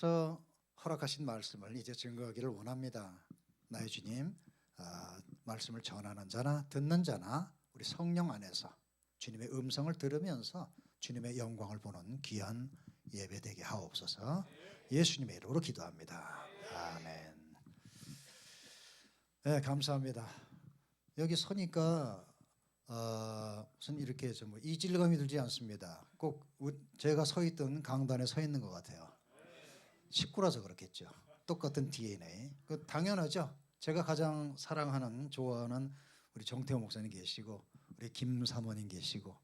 저 허락하신 말씀을 이제 증거하기를 원합니다. 나의 주님, 말씀을 전하는 자나 듣는 자나 우리 성령 안에서 주님의 음성을 들으면서 주님의 영광을 보는 귀한 예배 되게 하옵소서. 예수님의 이름으로 기도합니다. 아멘. 네, 감사합니다. 여기 서니까 무슨 이렇게 좀 이질감이 들지 않습니다. 꼭 제가 서 있던 강단에 서 있는 것 같아요. 식구라서 그렇겠죠. 똑같은 DNA. 그 당연하죠. 제가 가장 사랑하는 좋아하는 우리 정태호 목사님 계시고 우리 김 사모님 계시고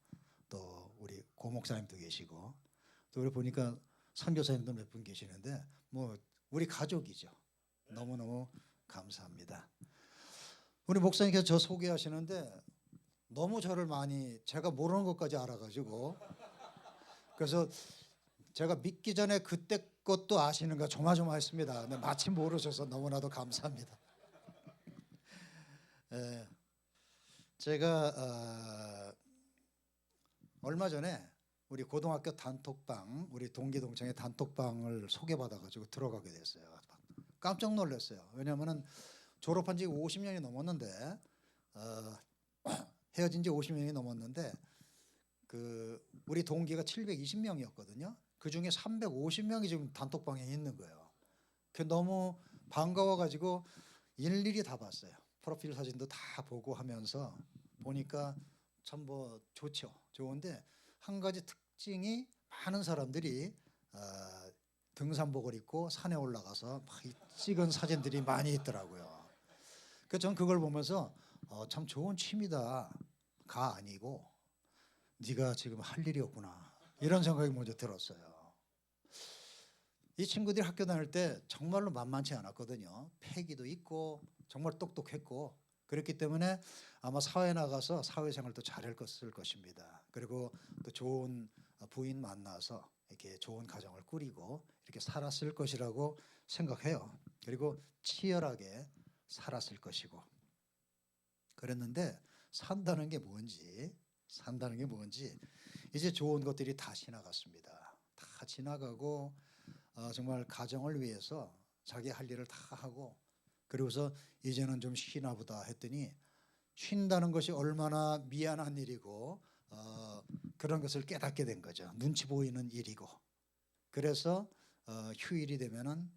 또 우리 고 목사님도 계시고 또 우리 보니까 선교사님도 몇 분 계시는데 뭐 우리 가족이죠. 너무너무 감사합니다. 우리 목사님께서 저 소개하시는데 너무 저를 많이 제가 모르는 것까지 알아가지고 그래서 제가 믿기 전에 그때 것도 아시는가 조마조마했습니다. 근데 마침 모르셔서 너무나도 감사합니다. 예, 제가 얼마 전에 우리 고등학교 단톡방, 우리 동기 동창회 단톡방을 소개받아가지고 들어가게 됐어요. 깜짝 놀랐어요. 왜냐하면 졸업한 지 50년이 넘었는데 헤어진 지 50년이 넘었는데 우리 동기가 720명이었거든요. 그 중에 350명이 지금 단톡방에 있는 거예요. 그 너무 반가워가지고 일일이 다 봤어요. 프로필 사진도 다 보고 하면서 보니까 참 뭐 좋죠. 좋은데 한 가지 특징이 많은 사람들이 등산복을 입고 산에 올라가서 막 찍은 사진들이 많이 있더라고요. 그래서 전 그걸 보면서 참 좋은 취미다가 아니고 네가 지금 할 일이 없구나 이런 생각이 먼저 들었어요. 이 친구들이 학교 다닐 때 정말로 만만치 않았거든요. 패기도 있고 정말 똑똑했고 그렇기 때문에 아마 사회 나가서 사회생활도 잘할 것입니다. 그리고 또 좋은 부인 만나서 이렇게 좋은 가정을 꾸리고 이렇게 살았을 것이라고 생각해요. 그리고 치열하게 살았을 것이고 그랬는데 산다는 게 뭔지 이제 좋은 것들이 다 지나갔습니다. 다 지나가고 정말 가정을 위해서 자기 할 일을 다 하고 그리고서 이제는 좀 쉬나 보다 했더니 쉰다는 것이 얼마나 미안한 일이고 그런 것을 깨닫게 된 거죠. 눈치 보이는 일이고 그래서 휴일이 되면은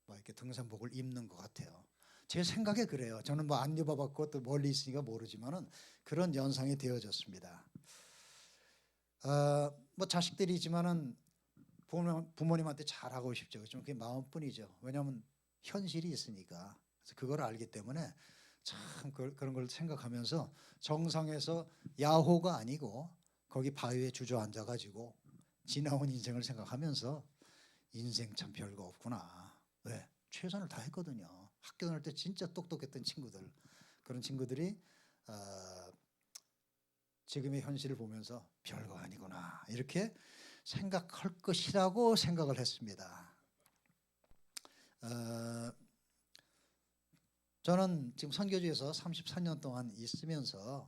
뭐 이렇게 등산복을 입는 것 같아요. 제 생각에 그래요. 저는 뭐 안 입어봤고 또 멀리 있으니까 모르지만은 그런 연상이 되어졌습니다. 뭐 자식들이지만은 부모님한테 잘하고 싶죠. 좀 그게 마음뿐이죠. 왜냐하면 현실이 있으니까. 그래서 그걸 알기 때문에 참 그런 걸 생각하면서 정상에서 야호가 아니고 거기 바위에 주저앉아 가지고 지나온 인생을 생각하면서 인생 참 별거 없구나. 왜? 최선을 다했거든요. 학교 다닐 때 진짜 똑똑했던 친구들 그런 친구들이 지금의 현실을 보면서 별거 아니구나 이렇게 생각할 것이라고 생각을 했습니다. 저는 지금 선교지에서 34년 동안 있으면서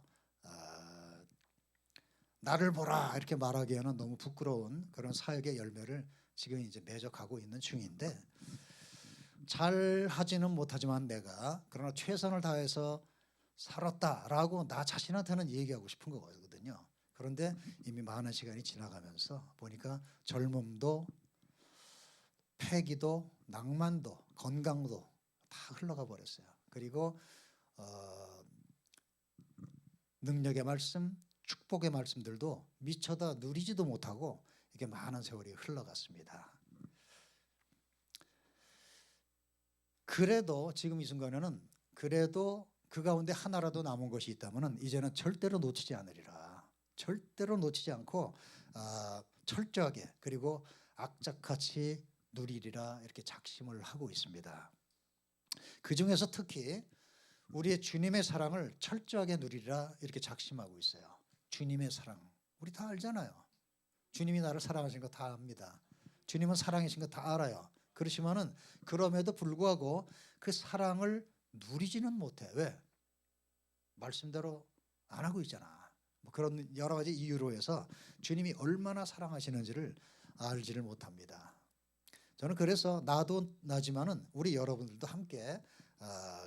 나를 보라 이렇게 말하기에는 너무 부끄러운 그런 사역의 열매를 지금 이제 매적하고 있는 중인데 잘 하지는 못하지만 내가 그러나 최선을 다해서 살았다라고 나 자신한테는 얘기하고 싶은 거거든요. 그런데 이미 많은 시간이 지나가면서 보니까 젊음도 패기도 낭만도 건강도 다 흘러가 버렸어요. 그리고 능력의 말씀 축복의 말씀들도 미쳐다 누리지도 못하고 이게 많은 세월이 흘러갔습니다. 그래도 지금 이 순간에는 그래도 그 가운데 하나라도 남은 것이 있다면 이제는 절대로 놓치지 않으리라. 절대로 놓치지 않고 철저하게 그리고 악착같이 누리리라 이렇게 작심을 하고 있습니다. 그중에서 특히 우리의 주님의 사랑을 철저하게 누리리라 이렇게 작심하고 있어요. 주님의 사랑 우리 다 알잖아요. 주님이 나를 사랑하신 거 다 압니다. 주님은 사랑이신 거 다 알아요. 그렇지만은 그럼에도 불구하고 그 사랑을 누리지는 못해. 왜? 말씀대로 안 하고 있잖아. 뭐 그런 여러 가지 이유로 해서 주님이 얼마나 사랑하시는지를 알지를 못합니다. 저는 그래서 나도 나지만은 우리 여러분들도 함께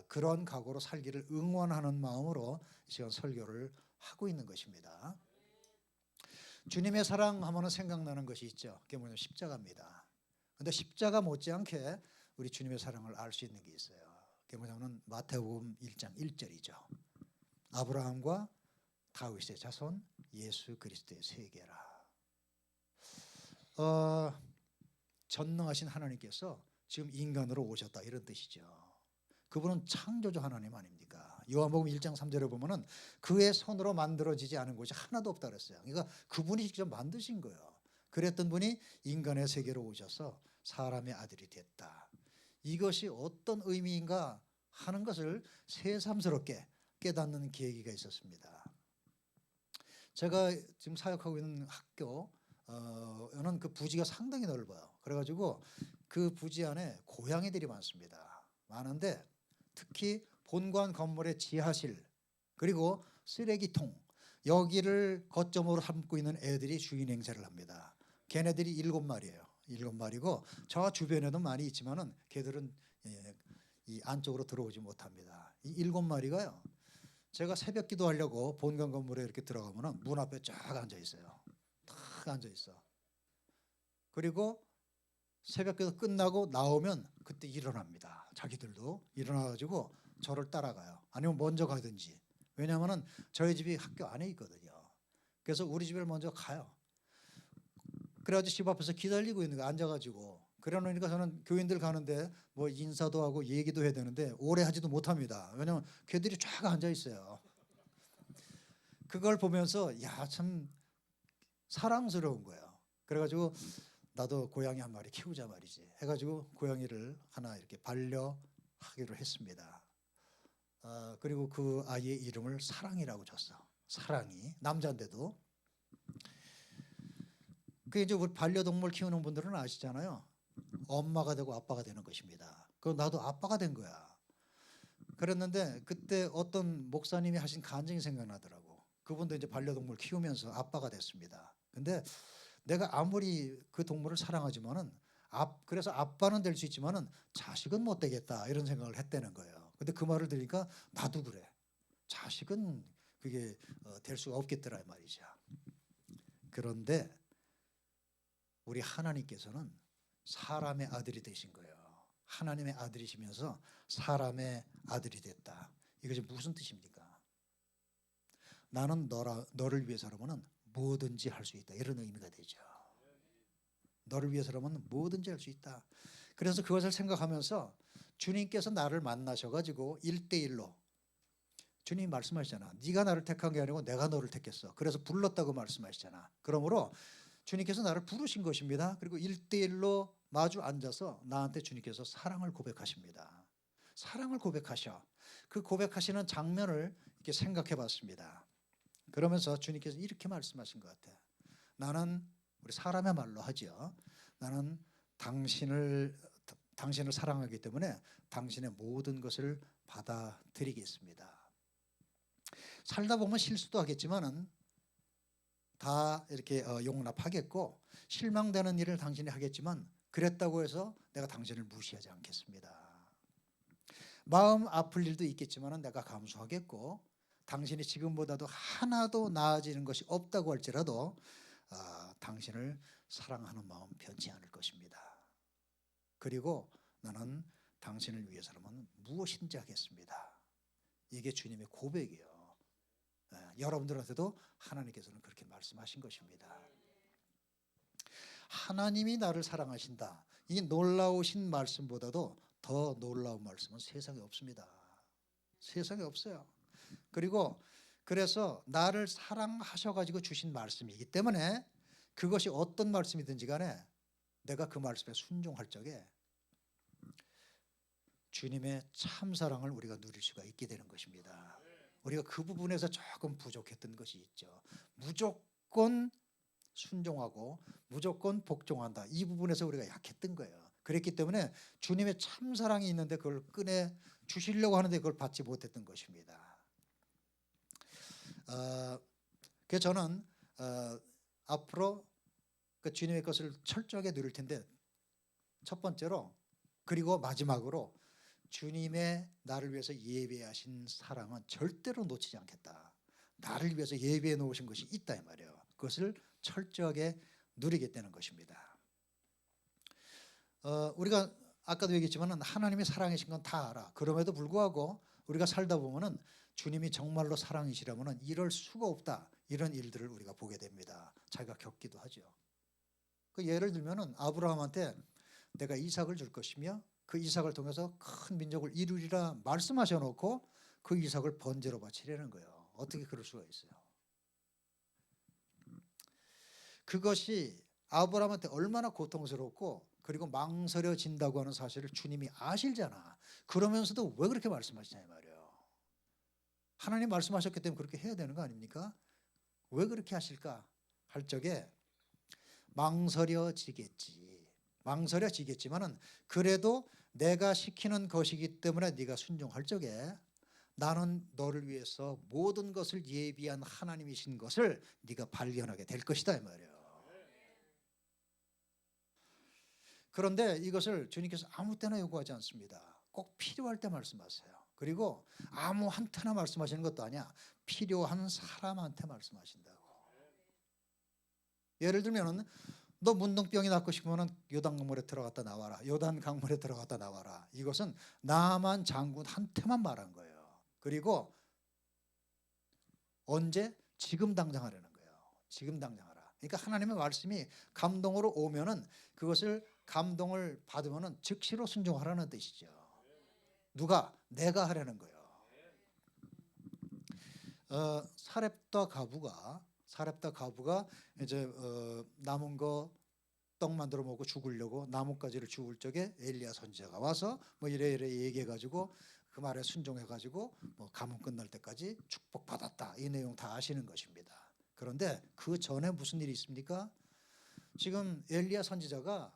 그런 각오로 살기를 응원하는 마음으로 이 시간 설교를 하고 있는 것입니다. 주님의 사랑 하면은 생각나는 것이 있죠. 그게 뭐냐면 십자가입니다. 근데 십자가 못지않게 우리 주님의 사랑을 알 수 있는 게 있어요. 그게 뭐냐면 마태복음 1장 1절이죠. 아브라함과 다윗의 자손 예수 그리스도의 세계라. 전능하신 하나님께서 지금 인간으로 오셨다 이런 뜻이죠. 그분은 창조주 하나님 아닙니까? 요한복음 1장 3절에 보면은 그의 손으로 만들어지지 않은 것이 하나도 없다 그랬어요. 그러니까 그분이 직접 만드신 거예요. 그랬던 분이 인간의 세계로 오셔서 사람의 아들이 됐다. 이것이 어떤 의미인가 하는 것을 새삼스럽게 깨닫는 계기가 있었습니다. 제가 지금 사역하고 있는 학교는 그 부지가 상당히 넓어요. 그래가지고 그 부지 안에 고양이들이 많습니다. 많은데 특히 본관 건물의 지하실 그리고 쓰레기통 여기를 거점으로 삼고 있는 애들이 주인 행세를 합니다. 걔네들이 7마리예요. 7마리고 저 주변에도 많이 있지만은 걔들은 이 안쪽으로 들어오지 못합니다. 이 7마리가요. 제가 새벽 기도하려고 본관 건물에 이렇게 들어가면은 문 앞에 쫙 앉아 있어요. 탁 앉아 있어. 그리고 새벽 기도 끝나고 나오면 그때 일어납니다. 자기들도 일어나가지고 저를 따라가요. 아니면 먼저 가든지. 왜냐하면은 저희 집이 학교 안에 있거든요. 그래서 우리 집을 먼저 가요. 그래가지고 집 앞에서 기다리고 있는 거 앉아가지고. 그러니까 저는 교인들 가는데 뭐 인사도 하고 얘기도 해야 되는데 오래 하지도 못합니다. 왜냐하면 걔들이 쫙 앉아 있어요. 그걸 보면서 야, 참 사랑스러운 거예요. 그래가지고 나도 고양이 한 마리 키우자 말이지 해가지고 고양이를 하나 이렇게 반려하기로 했습니다. 그리고 그 아이의 이름을 사랑이라고 줬어. 사랑이 남자인데도. 그 이제 우리 반려동물 키우는 분들은 아시잖아요. 엄마가 되고 아빠가 되는 것입니다. 그 나도 아빠가 된 거야. 그랬는데 그때 어떤 목사님이 하신 간증이 생각나더라고. 그분도 이제 반려동물 키우면서 아빠가 됐습니다. 근데 내가 아무리 그 동물을 사랑하지만은 그래서 아빠는 될 수 있지만은 자식은 못 되겠다 이런 생각을 했다는 거예요. 근데 그 말을 들으니까 나도 그래. 자식은 그게 될 수가 없겠더라 말이죠. 그런데 우리 하나님께서는 사람의 아들이 되신 거예요. 하나님의 아들이시면서 사람의 아들이 됐다. 이것이 무슨 뜻입니까? 나는 너를 위해서라면 뭐든지 할 수 있다. 이런 의미가 되죠. 너를 위해서라면 뭐든지 할 수 있다. 그래서 그것을 생각하면서 주님께서 나를 만나셔가지고 1대1로 주님이 말씀하시잖아. 네가 나를 택한 게 아니고 내가 너를 택했어. 그래서 불렀다고 말씀하시잖아. 그러므로 주님께서 나를 부르신 것입니다. 그리고 1대1로 마주 앉아서 나한테 주님께서 사랑을 고백하십니다. 사랑을 고백하셔. 그 고백하시는 장면을 이렇게 생각해 봤습니다. 그러면서 주님께서 이렇게 말씀하신 것 같아요. 나는 우리 사람의 말로 하죠. 나는 당신을 사랑하기 때문에 당신의 모든 것을 받아들이겠습니다. 살다 보면 실수도 하겠지만은 다 이렇게 용납하겠고 실망되는 일을 당신이 하겠지만 그랬다고 해서 내가 당신을 무시하지 않겠습니다. 마음 아플 일도 있겠지만은 내가 감수하겠고 당신이 지금보다도 하나도 나아지는 것이 없다고 할지라도 당신을 사랑하는 마음 변치 않을 것입니다. 그리고 나는 당신을 위해서라면 무엇인지 하겠습니다. 이게 주님의 고백이에요. 여러분들한테도 하나님께서는 그렇게 말씀하신 것입니다. 하나님이 나를 사랑하신다. 이 놀라우신 말씀보다도 더 놀라운 말씀은 세상에 없습니다. 세상에 없어요. 그리고 그래서 나를 사랑하셔가지고 주신 말씀이기 때문에 그것이 어떤 말씀이든지 간에 내가 그 말씀에 순종할 적에 주님의 참사랑을 우리가 누릴 수가 있게 되는 것입니다. 우리가 그 부분에서 조금 부족했던 것이 있죠. 무조건 순종하고 무조건 복종한다. 이 부분에서 우리가 약했던 거예요. 그랬기 때문에 주님의 참사랑이 있는데 그걸 꺼내 주시려고 하는데 그걸 받지 못했던 것입니다. 그래서 저는 앞으로 그 주님의 것을 철저하게 누릴 텐데 첫 번째로, 그리고 마지막으로 주님의 나를 위해서 예배하신 사랑은 절대로 놓치지 않겠다. 나를 위해서 예배해 놓으신 것이 있다 이 말이에요. 그것을 철저하게 누리겠다는 것입니다. 우리가 아까도 얘기했지만 하나님이 사랑이신 건 다 알아. 그럼에도 불구하고 우리가 살다 보면은 주님이 정말로 사랑이시라면 이럴 수가 없다, 이런 일들을 우리가 보게 됩니다. 자기가 겪기도 하죠. 그 예를 들면은 아브라함한테 내가 이삭을 줄 것이며 그 이삭을 통해서 큰 민족을 이루리라 말씀하셔 놓고 그 이삭을 번제로 바치려는 거예요. 어떻게 그럴 수가 있어요? 그것이 아브라함한테 얼마나 고통스럽고 그리고 망설여진다고 하는 사실을 주님이 아실잖아. 그러면서도 왜 그렇게 말씀하시냐 이 말이에요. 하나님 말씀하셨기 때문에 그렇게 해야 되는 거 아닙니까? 왜 그렇게 하실까 할 적에 망설여지겠지만은 그래도 내가 시키는 것이기 때문에 네가 순종할 적에 나는 너를 위해서 모든 것을 예비한 하나님이신 것을 네가 발견하게 될 것이다 이 말이에요. 그런데 이것을 주님께서 아무 때나 요구하지 않습니다. 꼭 필요할 때 말씀하세요. 그리고 아무한테나 말씀하시는 것도 아니야. 필요한 사람한테 말씀하신다고. 예를 들면 너 문둥병이 낫고 싶으면 요단 강물에 들어갔다 나와라. 요단 강물에 들어갔다 나와라. 이것은 나만 장군한테만 말한 거예요. 그리고 언제? 지금 당장 하라는 거예요. 지금 당장 하라. 그러니까 하나님의 말씀이 감동으로 오면은 그것을 감동을 받으면은 즉시로 순종하라는 뜻이죠. 누가? 내가 하라는 거예요. 사렙다 가부가 이제 남은 거 떡 만들어 먹고 죽으려고 나뭇가지를 죽을 적에 엘리야 선지자가 와서 뭐 이래 얘기해 가지고 그 말에 순종해 가지고 뭐 가뭄 끝날 때까지 축복받았다, 이 내용 다 아시는 것입니다. 그런데 그 전에 무슨 일이 있습니까? 지금 엘리야 선지자가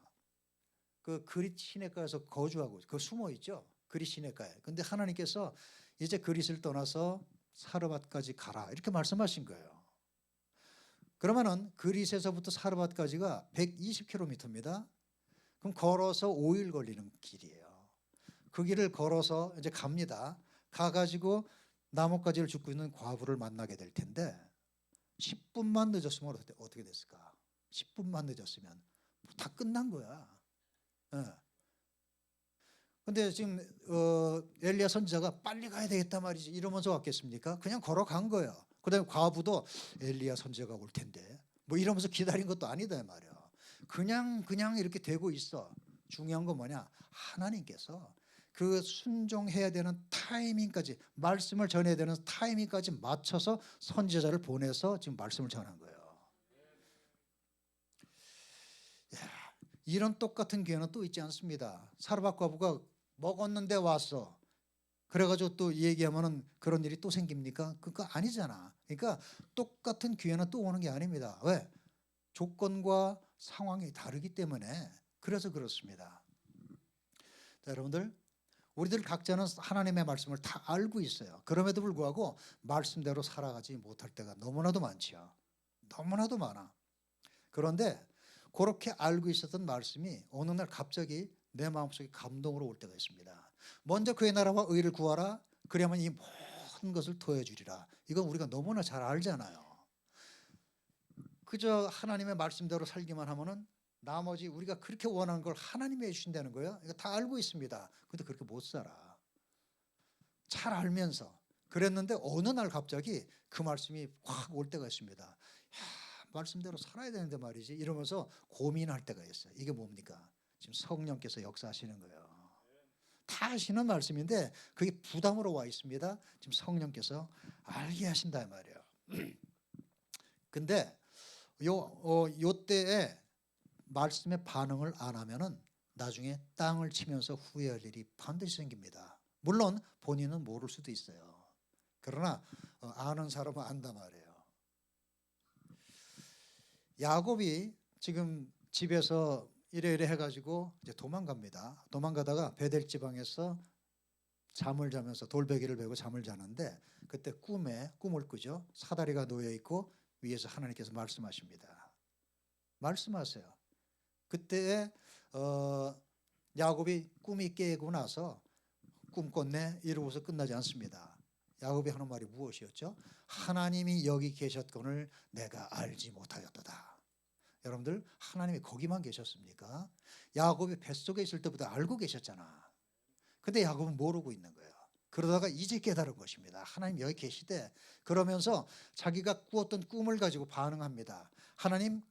그 그릿 시내가에서 거주하고 그 숨어 있죠. 그릿 시내가에. 근데 하나님께서 이제 그릿을 떠나서 사르밧까지 가라 이렇게 말씀하신 거예요. 그러면은 그릿에서부터 사르밧까지가 120km입니다. 그럼 걸어서 5일 걸리는 길이에요. 그 길을 걸어서 이제 갑니다. 가가지고 나뭇가지를 줍고 있는 과부를 만나게 될 텐데 10분만 늦었으면 어떻게 됐을까? 10분만 늦었으면 다 끝난 거야. 근데 지금 엘리야 선지자가 빨리 가야 되겠단 말이지 이러면서 왔겠습니까? 그냥 걸어간 거예요. 그다음에 과부도 엘리야 선지자가 올 텐데 뭐 이러면서 기다린 것도 아니다 말이야. 그냥 이렇게 되고 있어. 중요한 건 뭐냐? 하나님께서 그 순종해야 되는 타이밍까지, 말씀을 전해야 되는 타이밍까지 맞춰서 선지자를 보내서 지금 말씀을 전한 거예요. 이런 똑같은 기회는 또 있지 않습니다. 사르밧 과부가 먹었는데 왔어. 그래가지고 또 얘기하면은 그런 일이 또 생깁니까? 그거 아니잖아. 그러니까 똑같은 기회는 또 오는 게 아닙니다. 왜? 조건과 상황이 다르기 때문에 그래서 그렇습니다. 자, 여러분들 우리들 각자는 하나님의 말씀을 다 알고 있어요. 그럼에도 불구하고 말씀대로 살아가지 못할 때가 너무나도 많죠. 너무나도 많아. 그런데 그렇게 알고 있었던 말씀이 어느 날 갑자기 내 마음속에 감동으로 올 때가 있습니다. 먼저 그의 나라와 의를 구하라. 그러면 이 모든 것을 더해주리라. 이건 우리가 너무나 잘 알잖아요. 그저 하나님의 말씀대로 살기만 하면은 나머지 우리가 그렇게 원하는 걸 하나님이 해주신다는 거예요. 이거 다 알고 있습니다. 근데 그렇게 못 살아. 잘 알면서. 그랬는데 어느 날 갑자기 그 말씀이 확 올 때가 있습니다. 야, 말씀대로 살아야 되는데 말이지 이러면서 고민할 때가 있어요. 이게 뭡니까? 지금 성령께서 역사하시는 거예요. 다 아시는 말씀인데 그게 부담으로 와 있습니다. 지금 성령께서 알게 하신다 말이에요. 근데 요 때에 말씀에 반응을 안 하면은 나중에 땅을 치면서 후회할 일이 반드시 생깁니다. 물론 본인은 모를 수도 있어요. 그러나 아는 사람은 안다 말이에요. 야곱이 지금 집에서 이래 해가지고 이제 도망갑니다. 도망가다가 베델 지방에서 잠을 자면서 돌베개를 베고 잠을 자는데 그때 꿈을 꾸죠. 사다리가 놓여 있고 위에서 하나님께서 말씀하십니다. 말씀하세요. 그때에 야곱이 꿈이 깨고 나서 꿈 꿨네 이러고서 끝나지 않습니다. 야곱이 하는 말이 무엇이었죠? 하나님이 여기 계셨건을 내가 알지 못하였도다. 여러분들 하나님이 거기만 계셨습니까? 야곱이 뱃속에 있을 때부터 알고 계셨잖아. 근데 야곱은 모르고 있는 거예요. 그러다가 이제 깨달은 것입니다. 하나님 여기 계시대. 그러면서 자기가 꾸었던 꿈을 가지고 반응합니다. 하나님,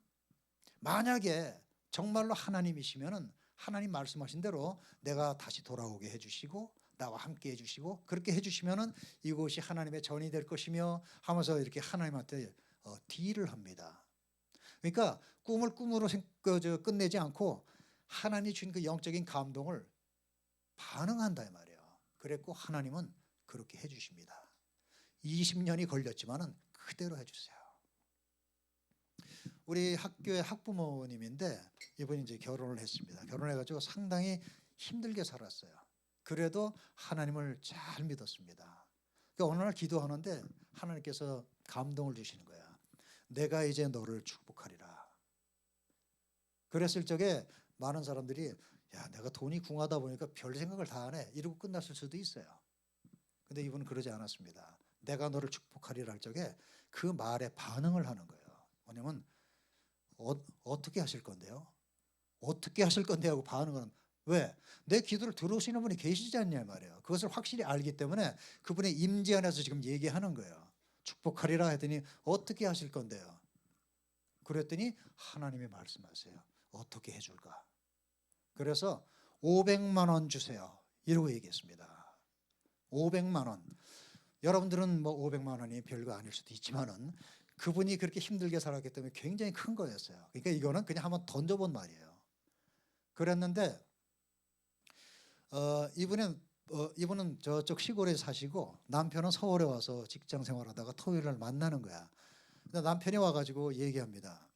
만약에 정말로 하나님이시면은 하나님 말씀하신 대로 내가 다시 돌아오게 해주시고 나와 함께 해주시고 그렇게 해주시면은 이곳이 하나님의 전이 될 것이며 하면서 이렇게 하나님한테 딜을 합니다. 그러니까 꿈을 꿈으로 끝내지 않고 하나님이 준 그 영적인 감동을 반응한다 이 말이에요. 그랬고 하나님은 그렇게 해주십니다. 20년이 걸렸지만은 그대로 해주세요. 우리 학교의 학부모님인데 이분이 이제 결혼을 했습니다. 결혼해가지고 상당히 힘들게 살았어요. 그래도 하나님을 잘 믿었습니다. 그러니까 어느 날 기도하는데 하나님께서 감동을 주시는 거야. 내가 이제 너를 축복하리라. 그랬을 적에 많은 사람들이 야, 내가 돈이 궁하다 보니까 별 생각을 다 하네 이러고 끝났을 수도 있어요. 근데 이분은 그러지 않았습니다. 내가 너를 축복하리라 할 적에 그 말에 반응을 하는 거예요. 뭐냐면 어떻게 하실 건데요? 어떻게 하실 건데 하고 반응을 왜? 내 기도를 들으시는 분이 계시지 않냐 말이에요. 그것을 확실히 알기 때문에 그분의 임재 안에서 지금 얘기하는 거예요. 축복하리라 했더니 어떻게 하실 건데요? 그랬더니 하나님이 말씀하세요. 어떻게 해줄까? 그래서 500만 원 주세요. 이러고 얘기했습니다. 500만 원. 여러분들은 뭐 500만 원이 별거 아닐 수도 있지만은 그분이 그렇게 힘들게 살았기 때문에 굉장히 큰 거였어요. 그러니까 이거는 그냥 한번 던져본 말이에요. 그랬는데 이분은 저쪽 시골에 사시고 남편은 서울에 와서 직장 생활하다가 토요일 날 만나는 거야. 근데 남편이 와가지고 얘기합니다.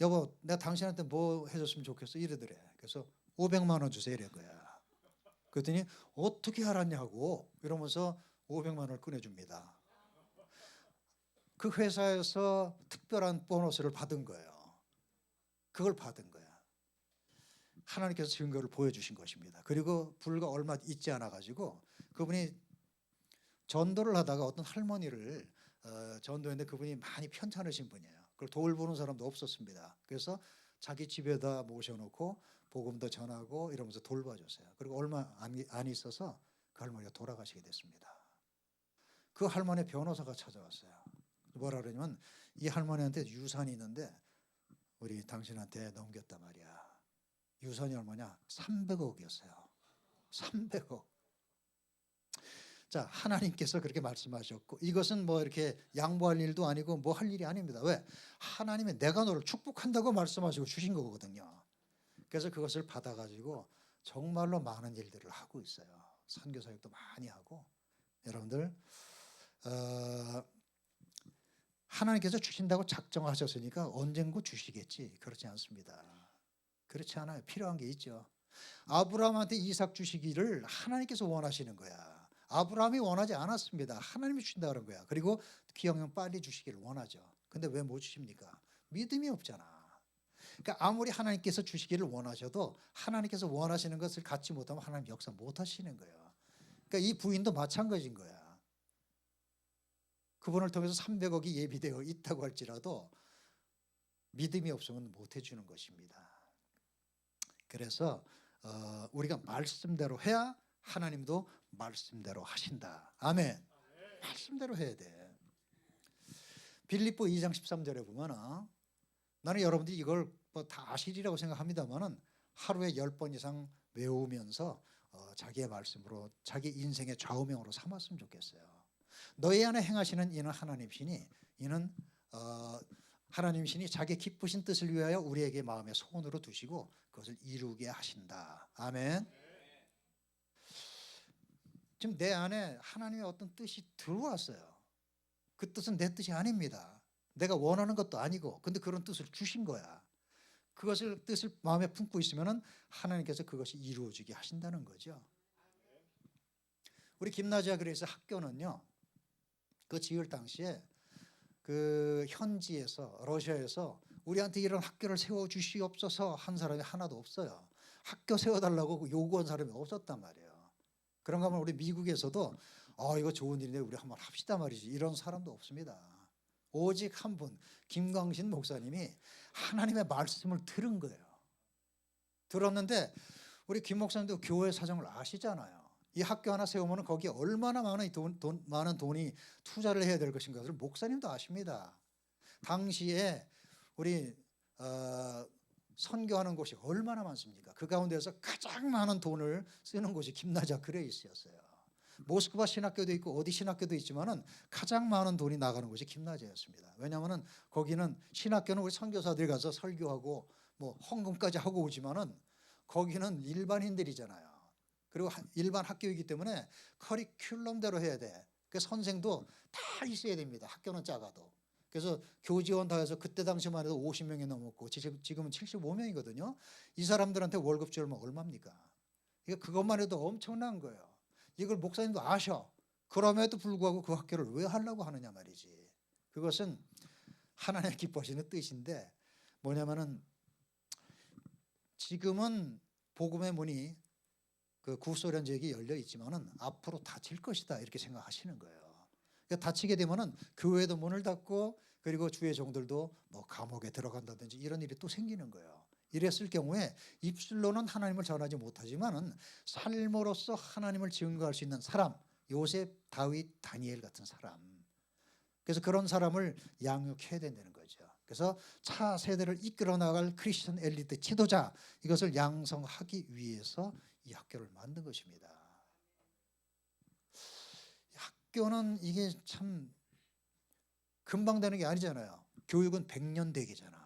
여보, 내가 당신한테 뭐 해줬으면 좋겠어 이러더래. 그래서 500만 원 주세요 이런 거야. 그랬더니 어떻게 알았냐고 이러면서 500만 원을 꺼내줍니다. 그 회사에서 특별한 보너스를 받은 거예요. 그걸 받은 거야. 하나님께서 증거를 보여주신 것입니다. 그리고 불과 얼마 있지 않아 가지고 그분이 전도를 하다가 어떤 할머니를 전도했는데 그분이 많이 편찮으신 분이에요. 그걸 돌보는 사람도 없었습니다. 그래서 자기 집에다 모셔놓고 복음도 전하고 이러면서 돌봐줬어요. 그리고 얼마 안 있어서 그 할머니가 돌아가시게 됐습니다. 그 할머니 변호사가 찾아왔어요. 뭐라 그러냐면 이 할머니한테 유산이 있는데 우리 당신한테 넘겼단 말이야. 유산이 얼마냐? 300억이었어요. 300억. 자, 하나님께서 그렇게 말씀하셨고 이것은 뭐 이렇게 양보할 일도 아니고 뭐 할 일이 아닙니다. 왜? 하나님이 내가 너를 축복한다고 말씀하시고 주신 거거든요. 그래서 그것을 받아가지고 정말로 많은 일들을 하고 있어요. 선교 사역도 많이 하고 여러분들 하나님께서 주신다고 작정하셨으니까 언젠가 주시겠지. 그렇지 않습니다. 그렇지 않아요. 필요한 게 있죠. 아브라함한테 이삭 주시기를 하나님께서 원하시는 거야. 아브라함이 원하지 않았습니다. 하나님이 주신다 그런 거야. 그리고 기왕이면 빨리 주시기를 원하죠. 근데 왜 못 주십니까? 믿음이 없잖아. 그러니까 아무리 하나님께서 주시기를 원하셔도 하나님께서 원하시는 것을 갖지 못하면 하나님 역사 못 하시는 거예요. 그러니까 이 부인도 마찬가지인 거야. 그분을 통해서 300억이 예비되어 있다고 할지라도 믿음이 없으면 못 해주는 것입니다. 그래서 우리가 말씀대로 해야 하나님도 말씀대로 하신다. 아멘. 말씀대로 해야 돼. 빌립보 2장 13절에 보면 나는 여러분들이 이걸 뭐 다 아시리라고 생각합니다만은 하루에 10번 이상 외우면서 자기의 말씀으로 자기 인생의 좌우명으로 삼았으면 좋겠어요. 너희 안에 행하시는 이는 하나님이시니 이는 하나님이시니 자기 기쁘신 뜻을 위하여 우리에게 마음의 소원으로 두시고 그것을 이루게 하신다. 아멘. 지금 내 안에 하나님의 어떤 뜻이 들어왔어요. 그 뜻은 내 뜻이 아닙니다. 내가 원하는 것도 아니고 근데 그런 뜻을 주신 거야. 그것을 뜻을 마음에 품고 있으면은 하나님께서 그것이 이루어지게 하신다는 거죠. 우리 김나지아 그레이스 학교는요. 그 지을 당시에 그 현지에서 러시아에서 우리한테 이런 학교를 세워 주시옵소서 한 사람이 하나도 없어요. 학교 세워달라고 요구한 사람이 없었단 말이에요. 그런가 하면 우리 미국에서도 이거 좋은 일인데 우리 한번 합시다 말이지, 이런 사람도 없습니다. 오직 한 분, 김광신 목사님이 하나님의 말씀을 들은 거예요. 들었는데 우리 김 목사님도 교회 사정을 아시잖아요. 이 학교 하나 세우면 거기에 얼마나 많은 돈이 투자를 해야 될 것인가를 목사님도 아십니다. 당시에 우리 선교하는 곳이 얼마나 많습니까? 그 가운데서 가장 많은 돈을 쓰는 곳이 김나자 그레이스였어요. 모스크바 신학교도 있고 어디 신학교도 있지만은 가장 많은 돈이 나가는 곳이 김나자였습니다. 왜냐하면은 거기는 신학교는 우리 선교사들이 가서 설교하고 뭐 헌금까지 하고 오지만은 거기는 일반인들이잖아요. 그리고 일반 학교이기 때문에 커리큘럼대로 해야 돼. 그 선생도 다 있어야 됩니다. 학교는 작아도. 그래서 교직원 다 해서 그때 당시만 해도 50명이 넘었고 지금은 75명이거든요. 이 사람들한테 월급 주면 얼마입니까? 그것만 해도 엄청난 거예요. 이걸 목사님도 아셔. 그럼에도 불구하고 그 학교를 왜 하려고 하느냐 말이지. 그것은 하나님의 기뻐하시는 뜻인데 뭐냐면은 지금은 복음의 문이 그 구소련 지역이 열려 있지만은 앞으로 닫힐 것이다 이렇게 생각하시는 거예요. 그러니까 닫히게 되면은 교회도 문을 닫고 그리고 주의 종들도 뭐 감옥에 들어간다든지 이런 일이 또 생기는 거예요. 이랬을 경우에 입술로는 하나님을 전하지 못하지만은 삶으로서 하나님을 증거할 수 있는 사람, 요셉, 다윗, 다니엘 같은 사람. 그래서 그런 사람을 양육해야 된다는 거죠. 그래서 차 세대를 이끌어 나갈 크리스천 엘리트 지도자, 이것을 양성하기 위해서 이 학교를 만든 것입니다. 학교는 이게 참 금방 되는 게 아니잖아요. 교육은 100년 대계잖아.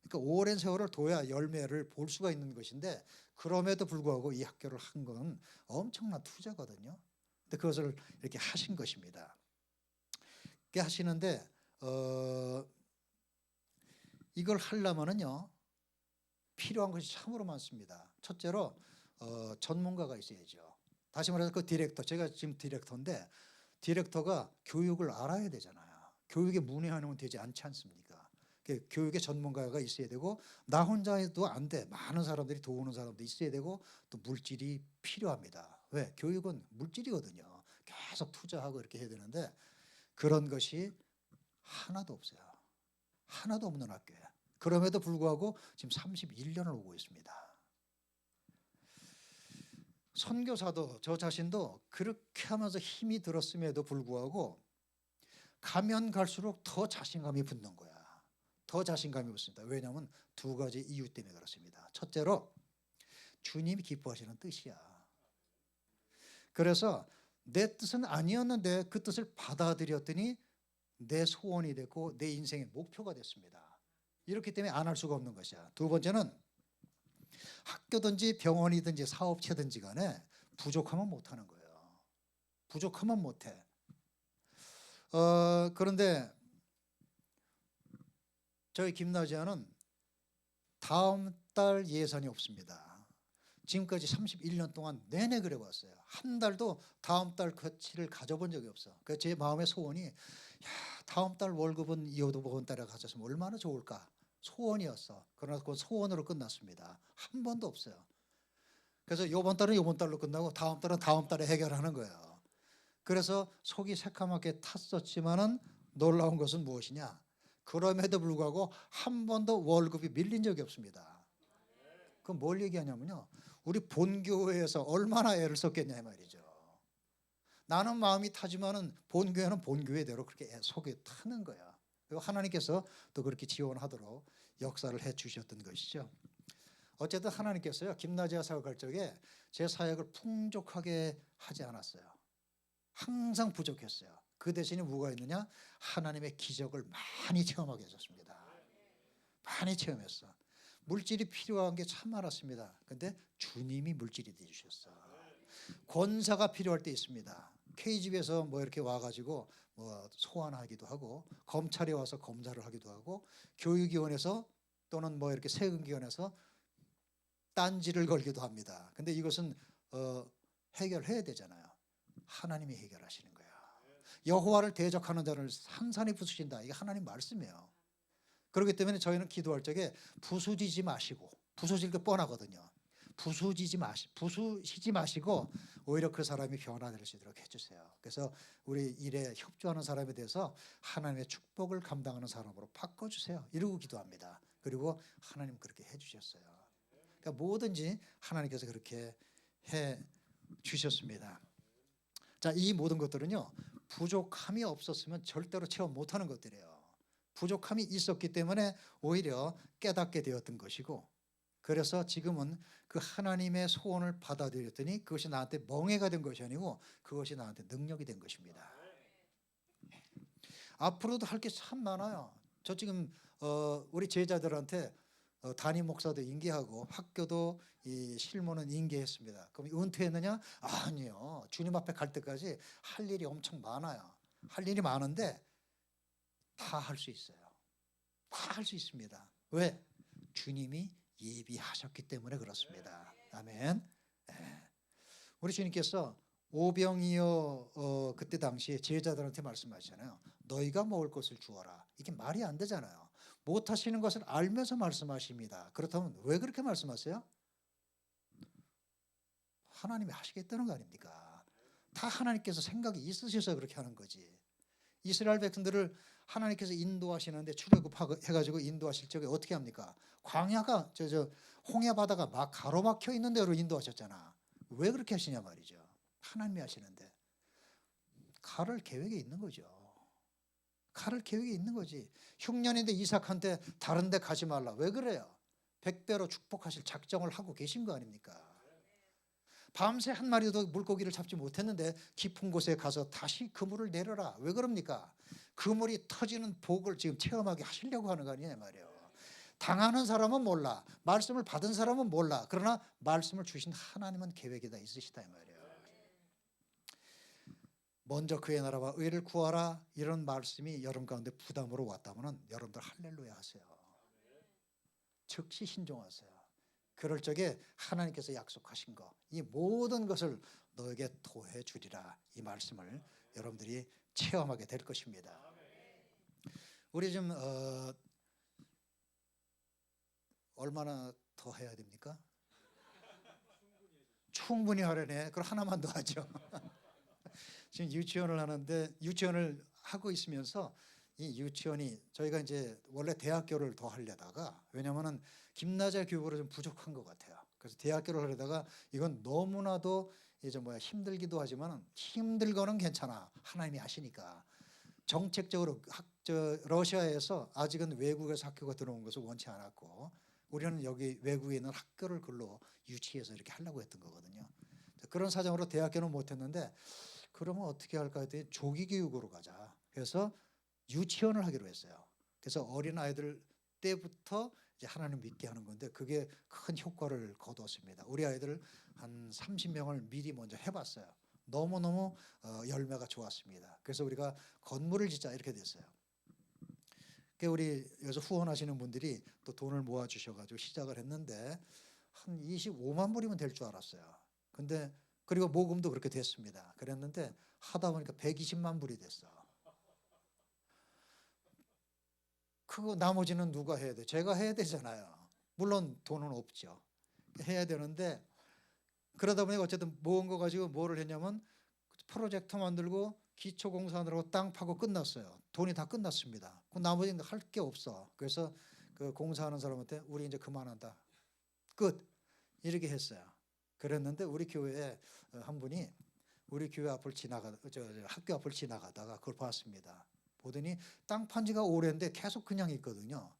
그러니까 오랜 세월을 둬야 열매를 볼 수가 있는 것인데 그럼에도 불구하고 이 학교를 한 건 엄청난 투자거든요. 근데 그것을 이렇게 하신 것입니다. 이렇게 하시는데 이걸 하려면은요 필요한 것이 참으로 많습니다. 첫째로 전문가가 있어야죠. 다시 말해서 그 디렉터, 제가 지금 디렉터인데 디렉터가 교육을 알아야 되잖아요. 교육에 문외한은 되지 않지 않습니까? 교육의 전문가가 있어야 되고 나 혼자 해도 안 돼. 많은 사람들이 도우는 사람도 있어야 되고 또 물질이 필요합니다. 왜? 교육은 물질이거든요. 계속 투자하고 이렇게 해야 되는데 그런 것이 하나도 없어요. 하나도 없는 학교예요. 그럼에도 불구하고 지금 31년을 오고 있습니다. 선교사도 저 자신도 그렇게 하면서 힘이 들었음에도 불구하고 가면 갈수록 더 자신감이 붙는 거야. 더 자신감이 붙습니다. 왜냐하면 두 가지 이유 때문에 그렇습니다. 첫째로 주님이 기뻐하시는 뜻이야. 그래서 내 뜻은 아니었는데 그 뜻을 받아들였더니 내 소원이 됐고 내 인생의 목표가 됐습니다. 이렇기 때문에 안 할 수가 없는 것이야. 두 번째는 학교든지 병원이든지 사업체든지 간에 부족하면 못하는 거예요. 부족하면 못해. 그런데 저희 김나지아는 다음 달 예산이 없습니다. 지금까지 31년 동안 내내 그래 왔어요. 한 달도 다음 달 거치를 가져본 적이 없어. 그래서 제 마음의 소원이 다음 달 월급은 이번 달에 가졌으면 얼마나 좋을까. 소원이었어. 그러나 그 소원으로 끝났습니다. 한 번도 없어요. 그래서 이번 달은 이번 달로 끝나고 다음 달은 다음 달에 해결하는 거예요. 그래서 속이 새카맣게 탔었지만은 놀라운 것은 무엇이냐? 그럼에도 불구하고 한 번도 월급이 밀린 적이 없습니다. 그럼 뭘 얘기하냐면요. 우리 본교회에서 얼마나 애를 썼겠냐 말이죠. 나는 마음이 타지만은 본교회는 본교회대로 그렇게 속이 타는 거야. 그리고 하나님께서 또 그렇게 지원하도록 역사를 해 주셨던 것이죠. 어쨌든 하나님께서요 김나지아 사역할 적에 제 사역을 풍족하게 하지 않았어요. 항상 부족했어요. 그 대신에 뭐가 있느냐? 하나님의 기적을 많이 체험하게 해줬습니다. 많이 체험했어. 물질이 필요한 게 참 많았습니다. 근데 주님이 물질이 되주셨어. 권사가 필요할 때 있습니다. KGB에서 뭐 이렇게 와가지고 뭐 소환하기도 하고 검찰에 와서 검사를 하기도 하고 교육위원회에서 또는 뭐 이렇게 세금기관에서 딴지를 걸기도 합니다. 근데 이것은 해결해야 되잖아요. 하나님이 해결하시는 거예요. 여호와를 대적하는 자를 산산히 부수신다. 이게 하나님 말씀이에요. 그렇기 때문에 저희는 기도할 적에 부수지지 마시고 부수질 게 뻔하거든요. 부수시지 마시고 오히려 그 사람이 변화될 수 있도록 해주세요. 그래서 우리 일에 협조하는 사람에 대해서 하나님의 축복을 감당하는 사람으로 바꿔주세요. 이러고 기도합니다. 그리고 하나님 그렇게 해주셨어요. 그러니까 뭐든지 하나님께서 그렇게 해주셨습니다. 자, 이 모든 것들은요, 부족함이 없었으면 절대로 체험 못하는 것들이에요. 부족함이 있었기 때문에 오히려 깨닫게 되었던 것이고, 그래서 지금은 그 하나님의 소원을 받아들였더니 그것이 나한테 멍해가 된 것이 아니고 그것이 나한테 능력이 된 것입니다. 앞으로도 할 게 참 많아요. 저 지금 우리 제자들한테 담임 목사도 인계하고 학교도 이 실무는 인계했습니다. 그럼 은퇴했느냐? 아니요. 주님 앞에 갈 때까지 할 일이 엄청 많아요. 할 일이 많은데 다 할 수 있어요. 다 할 수 있습니다. 왜? 주님이 예비하셨기 때문에 그렇습니다. 아멘. 네. 우리 주님께서 오병이어 그때 당시에 제자들한테 말씀하시잖아요. 너희가 먹을 것을 주어라. 이게 말이 안 되잖아요. 못하시는 것을 알면서 말씀하십니다. 그렇다면 왜 그렇게 말씀하세요? 하나님이 하시겠다는 거 아닙니까? 다 하나님께서 생각이 있으셔서 그렇게 하는 거지. 이스라엘 백성들을 하나님께서 인도하시는데 출애굽해가지고 인도하실 적에 어떻게 합니까? 광야가 홍해 바다가 막 가로막혀 있는 데로 인도하셨잖아. 왜 그렇게 하시냐 말이죠. 하나님이 하시는데 가를 계획에 있는 거죠. 가를 계획에 있는 거지. 흉년인데 이삭한테 다른 데 가지 말라. 왜 그래요? 100배로 축복하실 작정을 하고 계신 거 아닙니까? 밤새 한 마리도 물고기를 잡지 못했는데 깊은 곳에 가서 다시 그물을 내려라. 왜 그럽니까? 그물이 터지는 복을 지금 체험하게 하시려고 하는 거 아니냐 말이에요. 당하는 사람은 몰라. 말씀을 받은 사람은 몰라. 그러나 말씀을 주신 하나님은 계획이 다 있으시다 이 말이에요. 먼저 그의 나라와 의를 구하라. 이런 말씀이 여러분 가운데 부담으로 왔다면 여러분들 할렐루야 하세요. 즉시 신종하세요. 그럴 적에 하나님께서 약속하신 거, 이 모든 것을 너에게 토해 주리라. 이 말씀을 여러분들이 체험하게 될 것입니다. 우리 좀 얼마나 더 해야 됩니까? 충분히 하려네. 그럼 하나만 더 하죠. 지금 유치원을 하는데 유치원을 하고 있으면서 이 유치원이 저희가 이제 원래 대학교를 더 하려다가 왜냐면은 김나자 교육으로 좀 부족한 것 같아요. 그래서 대학교를 하려다가 이건 너무나도 이제 힘들기도 하지만 힘들거는 괜찮아. 하나님이 하시니까. 정책적으로 러시아에서 아직은 외국에서 학교가 들어온 것을 원치 않았고 우리는 여기 외국에 있는 학교를 글로 유치해서 이렇게 하려고 했던 거거든요. 그런 사정으로 대학교는 못했는데 그러면 어떻게 할까 했더니 조기 교육으로 가자. 그래서 유치원을 하기로 했어요. 그래서 어린 아이들 때부터 이제 하나님 믿게 하는 건데 그게 큰 효과를 거두었습니다. 우리 아이들 한 30명을 미리 먼저 해봤어요. 너무너무 열매가 좋았습니다. 그래서 우리가 건물을 짓자 이렇게 됐어요. 우리 여기서 후원하시는 분들이 또 돈을 모아주셔가지고 시작을 했는데 한 25만 불이면 될 줄 알았어요. 근데 그리고 모금도 그렇게 됐습니다. 그랬는데 하다 보니까 120만 불이 됐어. 그거 나머지는 누가 해야 돼? 제가 해야 되잖아요. 물론 돈은 없죠. 해야 되는데 그러다 보니 어쨌든 모은 거 가지고 뭐를 했냐면 프로젝터 만들고 기초공사하느라고 땅 파고 끝났어요. 돈이 다 끝났습니다. 그 나머지는 할 게 없어. 그래서 그 공사하는 사람한테 우리 이제 그만한다. 끝. 이렇게 했어요. 그랬는데 우리 교회에 한 분이 우리 교회 앞을 학교 앞을 지나가다가 그걸 봤습니다. 보더니 땅 판 지가 오래인데 계속 그냥 있거든요.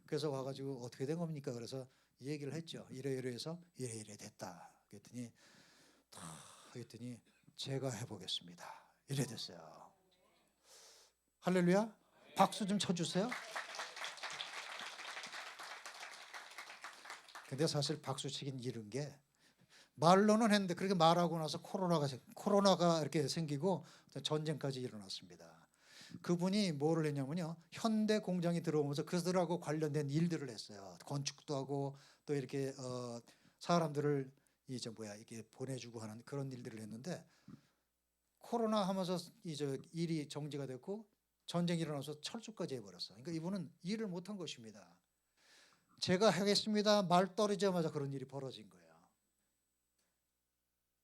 그래서 와가지고 어떻게 된 겁니까? 그래서 얘기를 했죠. 이래서 이래 됐다. 그랬더니 제가 해보겠습니다. 이래 됐어요. 할렐루야. 박수 좀 쳐주세요. 근데 사실 박수 치긴 이른 게 말로는 했는데 그렇게 말하고 나서 코로나가 이렇게 생기고 전쟁까지 일어났습니다. 그분이 뭐를 했냐면요. 현대 공장이 들어오면서 그들하고 관련된 일들을 했어요. 건축도 하고 또 이렇게 사람들을 이게 보내주고 하는 그런 일들을 했는데 코로나 하면서 일이 정지가 됐고 전쟁이 일어나서 철수까지 해버렸어. 그러니까 이분은 일을 못한 것입니다. 제가 하겠습니다. 말 떨어지자마자 그런 일이 벌어진 거예요.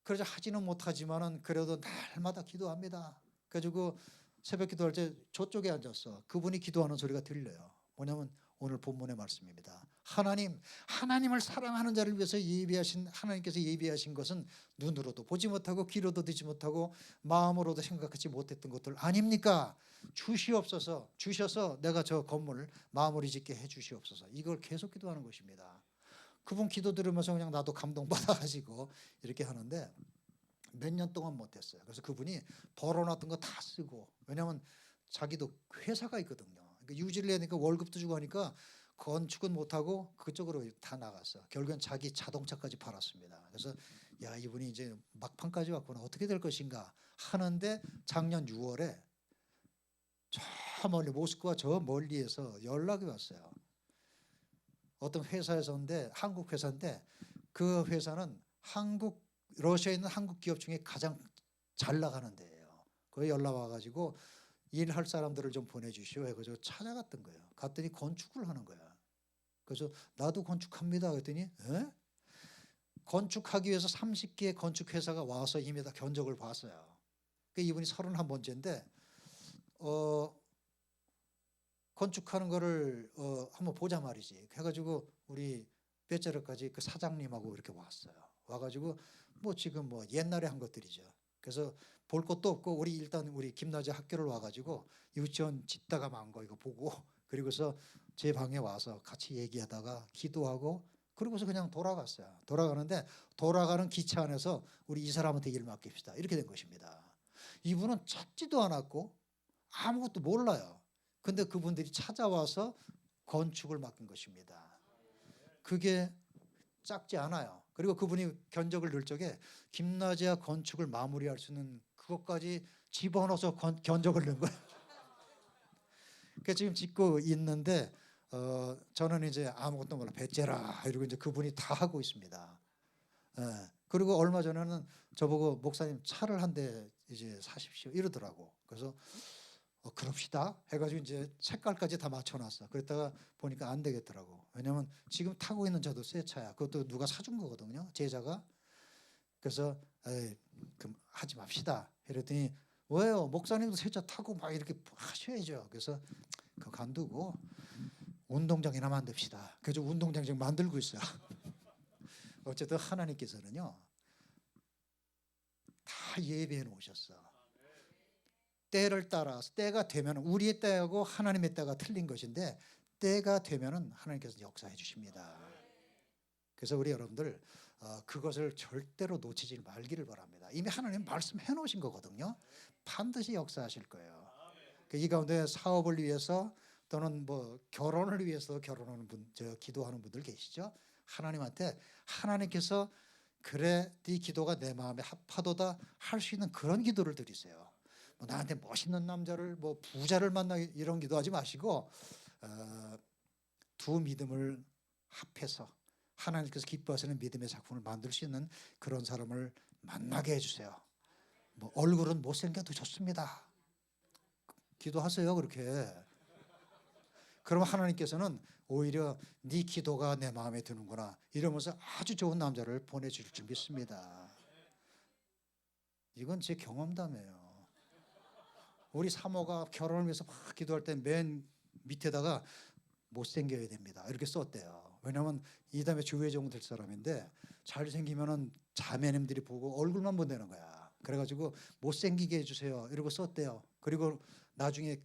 그러자 하지는 못하지만은 그래도 날마다 기도합니다. 그래가지고 새벽 기도할 때 저쪽에 앉았어. 그분이 기도하는 소리가 들려요. 뭐냐면 오늘 본문의 말씀입니다. 하나님을 사랑하는 자를 위해서 예비하신 하나님께서 예비하신 것은 눈으로도 보지 못하고 귀로도 듣지 못하고 마음으로도 생각하지 못했던 것들 아닙니까? 주셔서 내가 저 건물을 마무리 짓게 해 주시옵소서. 이걸 계속 기도하는 것입니다. 그분 기도 들으면서 그냥 나도 감동받아가지고 이렇게 하는데 몇 년 동안 못했어요. 그래서 그분이 벌어놨던 거 다 쓰고, 왜냐하면 자기도 회사가 있거든요. 그러니까 유지를 해야 되니까 월급도 주고 하니까 건축은 못하고 그쪽으로 다 나갔어. 결국엔 자기 자동차까지 팔았습니다. 그래서 야, 이분이 이제 막판까지 왔구나. 어떻게 될 것인가 하는데 작년 6월에 저 멀리 모스크바 저 멀리에서 연락이 왔어요. 어떤 회사에서인데 한국 회사인데 그 회사는 러시아에 있는 한국 기업 중에 가장 잘 나가는 데예요. 거기 연락 와가지고 일할 사람들을 좀 보내주시오 해가지고 찾아갔던 거예요. 갔더니 건축을 하는 거야. 그래서 나도 건축합니다 그랬더니 에? 건축하기 위해서 30개의 건축회사가 와서 이미 다 견적을 봤어요. 이분이 31번째인데 건축하는 거를 한번 보자 말이지. 해가지고 우리 뼈저러까지 그 사장님하고 이렇게 왔어요. 와가지고 뭐 지금 뭐 옛날에 한 것들이죠. 그래서 볼 것도 없고 일단 우리 김나재 학교를 와가지고 유치원 짓다가 만 거 이거 보고 그리고서 제 방에 와서 같이 얘기하다가 기도하고 그러고서 그냥 돌아갔어요. 돌아가는데 돌아가는 기차 안에서 우리 이 사람한테 일 맡깁시다. 이렇게 된 것입니다. 이분은 찾지도 않았고 아무것도 몰라요. 근데 그분들이 찾아와서 건축을 맡긴 것입니다. 그게 작지 않아요. 그리고 그분이 견적을 넣을 적에 김나지아 건축을 마무리할 수 있는 그것까지 집어넣어서 견적을 넣은 거예요. 그래서 지금 짓고 있는데 저는 이제 아무것도 몰라 배째라 이러고 이제 그분이 다 하고 있습니다. 그리고 얼마 전에는 저보고 목사님 차를 한 대 이제 사십시오 이러더라고. 그래서 그럽시다 해가지고 이제 색깔까지 다 맞춰놨어. 그랬다가 보니까 안 되겠더라고. 왜냐면 지금 타고 있는 차도 새 차야. 그것도 누가 사준 거거든요. 제자가. 그래서 그럼 하지 맙시다. 이랬더니 왜요? 목사님도 새 차 타고 막 이렇게 하셔야죠. 그래서 그거 간두고 운동장이나 만듭시다. 그래서 운동장 지금 만들고 있어요. 어쨌든 하나님께서는요 다 예배해 놓으셨어. 때를 따라서 때가 되면 우리의 때하고 하나님의 때가 틀린 것인데 때가 되면은 하나님께서 역사해 주십니다. 그래서 우리 여러분들 그것을 절대로 놓치지 말기를 바랍니다. 이미 하나님 말씀해 놓으신 거거든요. 반드시 역사하실 거예요. 이 가운데 사업을 위해서 또는 뭐 결혼을 위해서 결혼하는 기도하는 분들 계시죠? 하나님한테 하나님께서 그래 네 기도가 내 마음에 합하도다 할 수 있는 그런 기도를 드리세요. 뭐 나한테 멋있는 남자를 뭐 부자를 만나 이런 기도하지 마시고 두 믿음을 합해서 하나님께서 기뻐하시는 믿음의 작품을 만들 수 있는 그런 사람을 만나게 해주세요. 뭐 얼굴은 못생겨도 좋습니다. 기도하세요 그렇게. 그럼 하나님께서는 오히려 네 기도가 내 마음에 드는구나 이러면서 아주 좋은 남자를 보내줄 줄 믿습니다. 이건 제 경험담이에요. 우리 사모가 결혼을 위해서 막 기도할 때 맨 밑에다가 못생겨야 됩니다 이렇게 썼대요. 왜냐하면 이 다음에 주회종 될 사람인데 잘생기면은 자매님들이 보고 얼굴만 본다는 거야. 그래가지고 못생기게 해주세요 이러고 썼대요. 그리고 나중에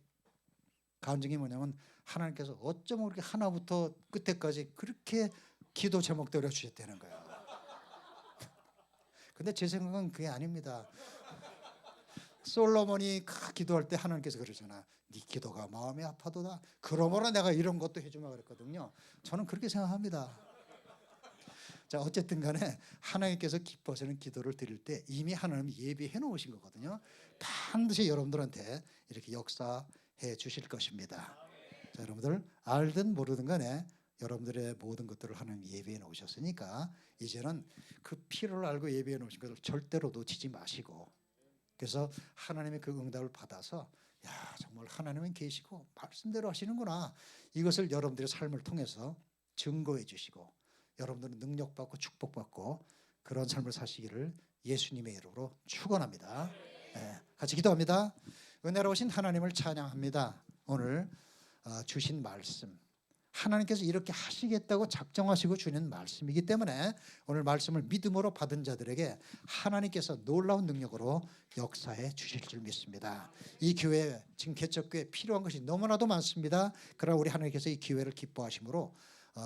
간증이 뭐냐면 하나님께서 어쩜 그렇게 하나부터 끝에까지 그렇게 기도 제목대로 주셨다는 거야. 근데 제 생각은 그게 아닙니다. 솔로몬이 기도할 때 하나님께서 그러잖아. 네 기도가 마음이 아파도다. 그러므로 내가 이런 것도 해주마 그랬거든요. 저는 그렇게 생각합니다. 자 어쨌든 간에 하나님께서 기뻐하시는 기도를 드릴 때 이미 하나님 예비해 놓으신 거거든요. 반드시 여러분들한테 이렇게 역사해 주실 것입니다. 자, 여러분들 알든 모르든 간에 여러분들의 모든 것들을 하나님 예비해 놓으셨으니까 이제는 그 필요를 알고 예비해 놓으신 것을 절대로 놓치지 마시고 그래서 하나님의 그 응답을 받아서 야 정말 하나님은 계시고 말씀대로 하시는구나 이것을 여러분들의 삶을 통해서 증거해 주시고 여러분들은 능력받고 축복받고 그런 삶을 사시기를 예수님의 이름으로 축원합니다. 같이 기도합니다. 은혜로우신 하나님을 찬양합니다. 오늘 주신 말씀, 하나님께서 이렇게 하시겠다고 작정하시고 주는 말씀이기 때문에 오늘 말씀을 믿음으로 받은 자들에게 하나님께서 놀라운 능력으로 역사해 주실 줄 믿습니다. 이 교회, 지금 개척교회 필요한 것이 너무나도 많습니다. 그러나 우리 하나님께서 이 기회를 기뻐하심으로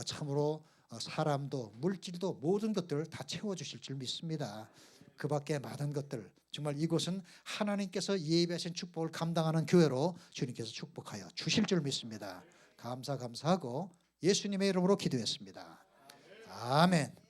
참으로 사람도 물질도 모든 것들을 다 채워주실 줄 믿습니다. 그 밖에 많은 것들, 정말 이곳은 하나님께서 예비하신 축복을 감당하는 교회로 주님께서 축복하여 주실 줄 믿습니다. 감사하고 예수님의 이름으로 기도했습니다. 아멘.